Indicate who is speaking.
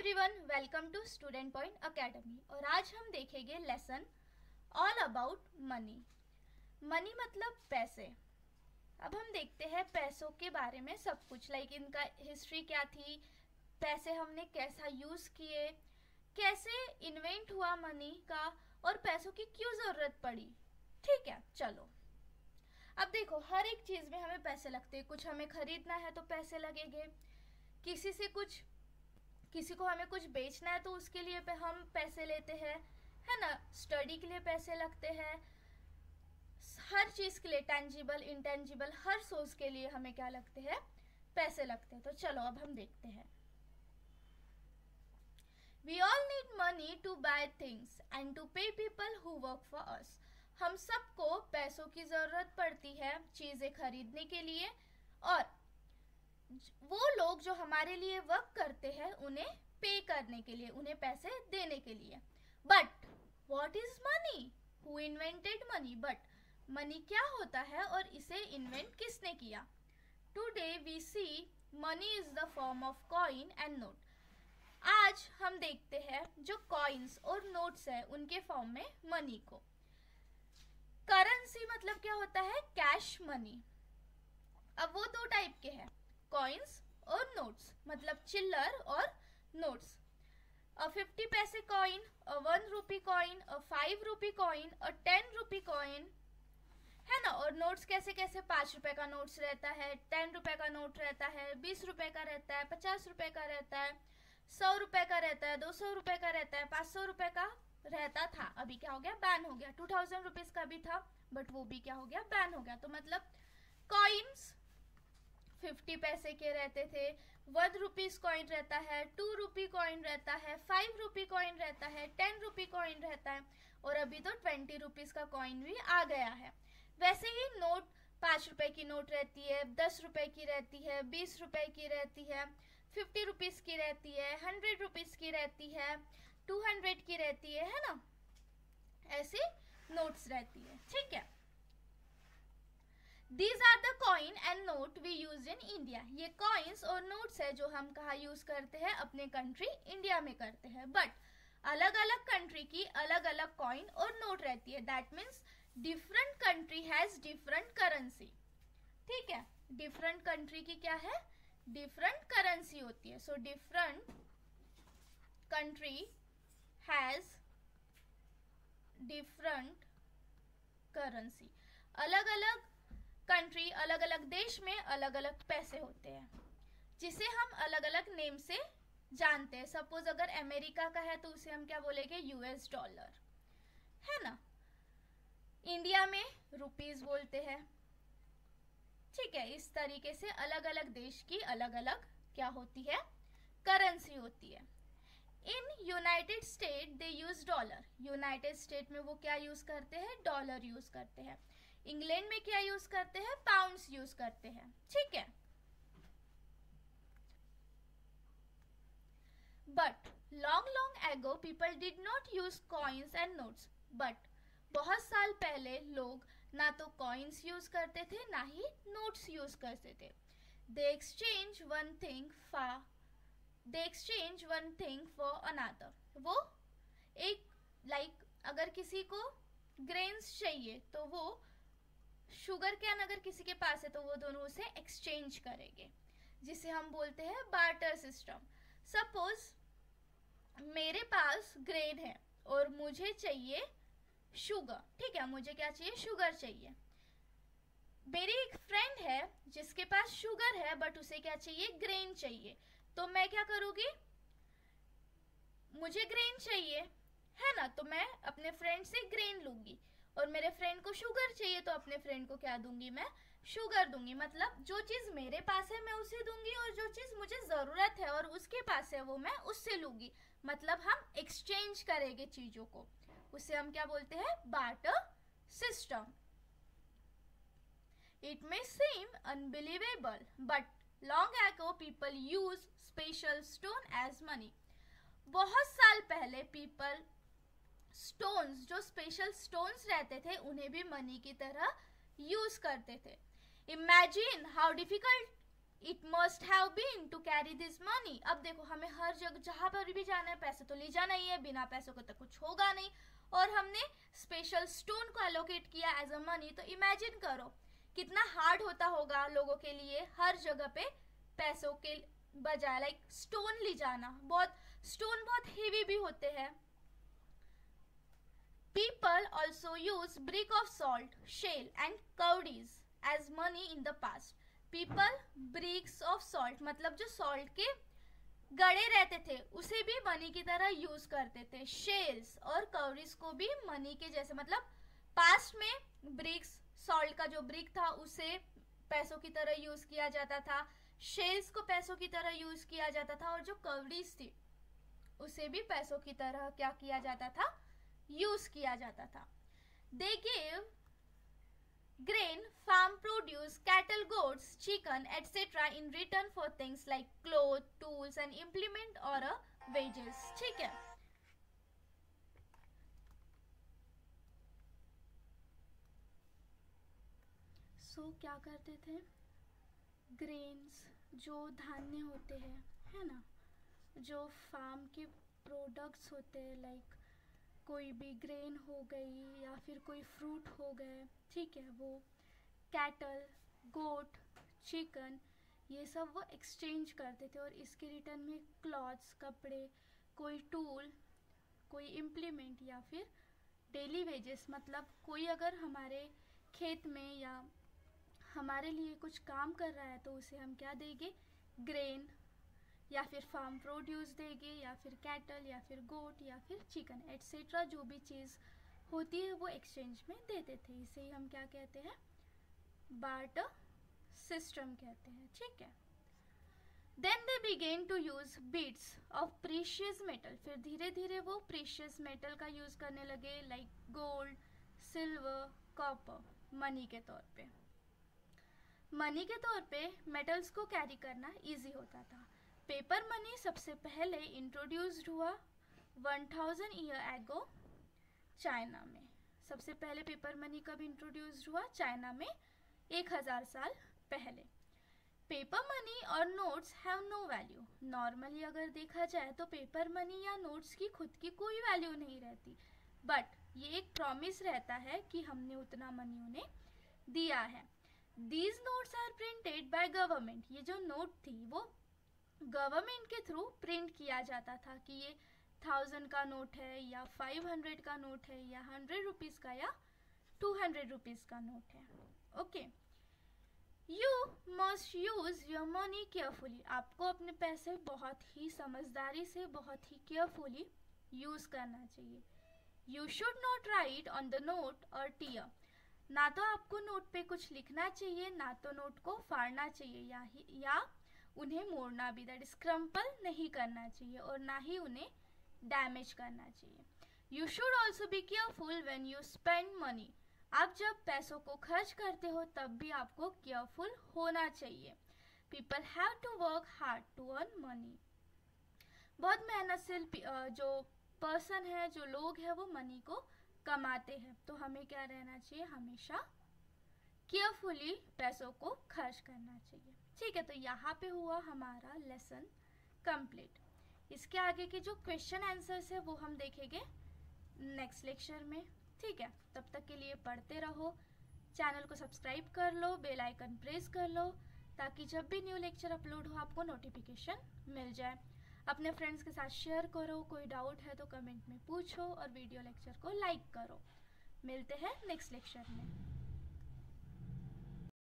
Speaker 1: Everyone, welcome to student point academy. और आज हम देखेंगे lesson all about money. Money मतलब पैसे। अब हम देखते हैं पैसों के बारे में सब कुछ, लाइक इनका हिस्ट्री क्या थी, पैसे हमने कैसा यूज किए, कैसे इन्वेंट हुआ मनी का, और पैसों की क्यों जरूरत पड़ी। ठीक है, चलो। अब देखो, हर एक चीज में हमें पैसे लगते हैं। कुछ हमें खरीदना है तो पैसे लगेंगे, किसी को हमें कुछ बेचना है तो उसके लिए हम पैसे लेते हैं, है ना। स्टडी के लिए पैसे लगते हैं, हर चीज के लिए, टेंजिबल इंटेंजिबल, हर सोर्स के लिए हमें क्या लगते हैं, पैसे लगते हैं। तो चलो अब हम देखते हैं। We all need money to buy things and to pay people who work for us. हम सबको पैसों की जरूरत पड़ती है चीजें खरीदने के लिए, और वो लोग जो हमारे लिए वर्क करते हैं उन्हें पे करने के लिए, उन्हें पैसे देने के लिए। But what is money? Who invented money? But money क्या होता है और इसे इन्वेंट किसने किया? Today we see money is the form of coin and note. आज हम देखते हैं जो कॉइन्स और नोट्स है उनके फॉर्म में मनी को। करेंसी मतलब क्या होता है? Cash money. अब वो दो टाइप के हैं, कॉइन्स और नोट्स, मतलब चिल्लर और नोट्स। 50 पैसे coin, 1 rupee coin, 5 rupee coin और 10 रुपी कॉइन, है ना। और नोट्स कैसे कैसे? 5 रुपए का नोट्स रहता है, 10 रुपए का नोट रहता है, 20 रुपए का रहता है, 50 रुपए का रहता है, 100 रुपए का रहता है, 200 रुपए का रहता है, 500 रुपए का रहता था। अभी क्या हो गया? बैन हो गया। 2000 रुपीज का भी था, बट वो भी क्या हो गया? बैन हो गया। तो मतलब कॉइन्स 50 पैसे के रहते थे, 1 रुपीज कॉइन रहता है, 2 रुपी कॉइन रहता है, 5 रुपी कॉइन रहता है, 10 रुपी कॉइन रहता है, और अभी तो 20 रुपीज का कॉइन भी आ गया है। वैसे ही नोट, 5 रुपए की नोट रहती है, 10 रुपए की रहती है, 20 रुपए की रहती है, 50 रुपीज की रहती है, 100 रुपीज की रहती है, 200 की रहती है ना। ऐसे नोट्स रहती है, ठीक है। These are the coin and note we use in India. ये coins और notes है जो हम कहाँ यूज करते हैं? अपने कंट्री इंडिया में करते हैं। बट अलग अलग कंट्री की अलग अलग coin और note रहती है। That means different country has different currency. ठीक है, different country की क्या है? different currency होती है। So different country has different currency. अलग अलग कंट्री, अलग अलग देश में अलग अलग पैसे होते हैं, जिसे हम अलग अलग नेम से जानते हैं। सपोज अगर अमेरिका का है तो उसे हम क्या बोलेंगे? यूएस डॉलर, है ना। इंडिया में रुपीस बोलते हैं, ठीक है। इस तरीके से अलग अलग देश की अलग अलग क्या होती है? करेंसी होती है। In United state they use dollar. United state में वो क्या यूज करते हैं? डॉलर यूज करते हैं। इंग्लैंड में क्या यूज करते हैं? पाउंड्स यूज करते हैं, ठीक है। But long ago people did not use coins and notes. But बहुत साल पहले लोग ना तो कॉइन्स यूज करते थे ना ही नोट्स यूज करते थे। दे exchange one thing for another. वो एक, लाइक अगर किसी को ग्रेन्स चाहिए तो वो शुगर कैन अगर किसी के पास है तो वो दोनों उसे एक्सचेंज करेंगे, जिसे हम बोलते हैं बार्टर सिस्टम। सपोज मेरे पास ग्रेन है और मुझे चाहिए शुगर, ठीक है। मुझे क्या चाहिए? शुगर चाहिए। मेरी एक फ्रेंड है जिसके पास शुगर है बट उसे क्या चाहिए? ग्रेन चाहिए। तो मैं क्या करूंगी? मुझे ग्रेन चाहिए, है ना, तो मैं अपने फ्रेंड से ग्रेन लूंगी। और मेरे फ्रेंड को शुगर चाहिए तो अपने फ्रेंड को क्या दूंगी? मैं शुगर दूंगी। मतलब जो चीज मेरे पास है मैं उसे दूंगी, और जो चीज मुझे जरूरत है और उसके पास है वो मैं उससे लूंगी। मतलब हम एक्सचेंज करेंगे चीजों को, उसे हम क्या बोलते हैं? Barter system. It may seem unbelievable but long ago people use special stone as money. बहुत साल पहले पीपल स्टोन्स, जो स्पेशल स्टोन्स रहते थे, उन्हें भी मनी की तरह यूज करते थे। Imagine how difficult it must have been to carry this money. अब देखो हमें हर जगह जहां पर भी जाना है पैसे तो ले जाना ही है, बिना पैसों को तो कुछ होगा नहीं। और हमने स्पेशल स्टोन को एलोकेट किया एज अ मनी, तो इमेजिन करो कितना हार्ड होता होगा लोगों के लिए हर जगह पे पैसों के बजाय लाइक स्टोन ले जाना। स्टोन बहुत हेवी भी होते हैं। People also use brick of salt, shale and cowries as money in the past. People bricks of salt मतलब जो salt के गड़े रहते थे उसे भी मनी की तरह यूज करते थे। शेल्स और कवरीज को भी मनी के जैसे, मतलब पास्ट में ब्रिक्स, सॉल्ट का जो ब्रिक था उसे पैसों की तरह यूज किया जाता था, शेल्स को पैसों की तरह यूज किया जाता था, और जो कवरीज थी उसे भी पैसों की तरह क्या किया जाता था, यूज किया जाता था। They give grain, farm produce, cattle, goats, chicken, etc. in return for things like clothes, tools and implement or wages. ठीक है। So क्या करते थे, ग्रेन्स जो धान्य होते हैं, है ना, जो फार्म के प्रोडक्ट्स होते हैं, लाइक कोई भी ग्रेन हो गई या फिर कोई फ्रूट हो गए, ठीक है, वो कैटल, गोट, चिकन, ये सब वो एक्सचेंज करते थे। और इसके रिटर्न में क्लॉथ्स, कपड़े, कोई टूल, कोई इम्प्लीमेंट या फिर डेली वेजेस, मतलब कोई अगर हमारे खेत में या हमारे लिए कुछ काम कर रहा है तो उसे हम क्या देंगे, ग्रेन या फिर फार्म प्रोड्यूस देंगे, या फिर कैटल या फिर गोट या फिर चिकन एटसेट्रा, जो भी चीज़ होती है वो एक्सचेंज में देते थे। इसे ही हम क्या कहते हैं, बार्टर सिस्टम कहते हैं। ठीक है। Then they began to use beads of precious metal, फिर धीरे धीरे वो प्रीशियस मेटल का यूज करने लगे, like gold, silver, copper, money के तौर पे। मनी के तौर पे मेटल्स को कैरी करना इजी होता था। पेपर मनी सबसे पहले इंट्रोड्यूस्ड हुआ 1000 ईयर एगो चाइना में। सबसे पहले पेपर मनी कब इंट्रोड्यूस्ड हुआ, चाइना में 1000 साल पहले। पेपर मनी और notes have no value. Normally अगर देखा जाए तो पेपर मनी या नोट्स की खुद की कोई वैल्यू नहीं रहती, बट ये एक प्रॉमिस रहता है कि हमने उतना मनी उन्हें दिया है। These notes are printed by government. ये जो नोट थी वो गवर्नमेंट के थ्रू प्रिंट किया जाता था कि ये 1000 का नोट है या 500 का नोट है या 100 रुपीज का या 200 रुपीज का नोट है। Okay, you must use your money carefully. आपको अपने पैसे बहुत ही समझदारी से, बहुत ही केयरफुली यूज करना चाहिए। You should not right on the note और टीयर। ना तो आपको नोट पे कुछ लिखना चाहिए, ना तो नोट को फाड़ना चाहिए या उन्हें मोड़ना भी, दैट इज क्रम्पल नहीं करना चाहिए, और ना ही उन्हें डैमेज करना चाहिए। You should also be careful when you spend money. आप जब पैसों को खर्च करते हो तब भी आपको केयरफुल होना चाहिए। People have to work hard to earn money. बहुत मेहनत से जो पर्सन है, जो लोग हैं, वो मनी को कमाते हैं, तो हमें क्या रहना चाहिए, हमेशा केयरफुली पैसों को खर्च करना चाहिए। ठीक है, तो यहाँ पे हुआ हमारा लेसन कंप्लीट। इसके आगे के जो क्वेश्चन आंसर्स है वो हम देखेंगे नेक्स्ट लेक्चर में। ठीक है, तब तक के लिए पढ़ते रहो, चैनल को सब्सक्राइब कर लो, बेल आइकन प्रेस कर लो, ताकि जब भी न्यू लेक्चर अपलोड हो आपको नोटिफिकेशन मिल जाए। अपने फ्रेंड्स के साथ शेयर करो, कोई डाउट है तो कमेंट में पूछो, और वीडियो लेक्चर को लाइक करो। मिलते हैं नेक्स्ट लेक्चर में।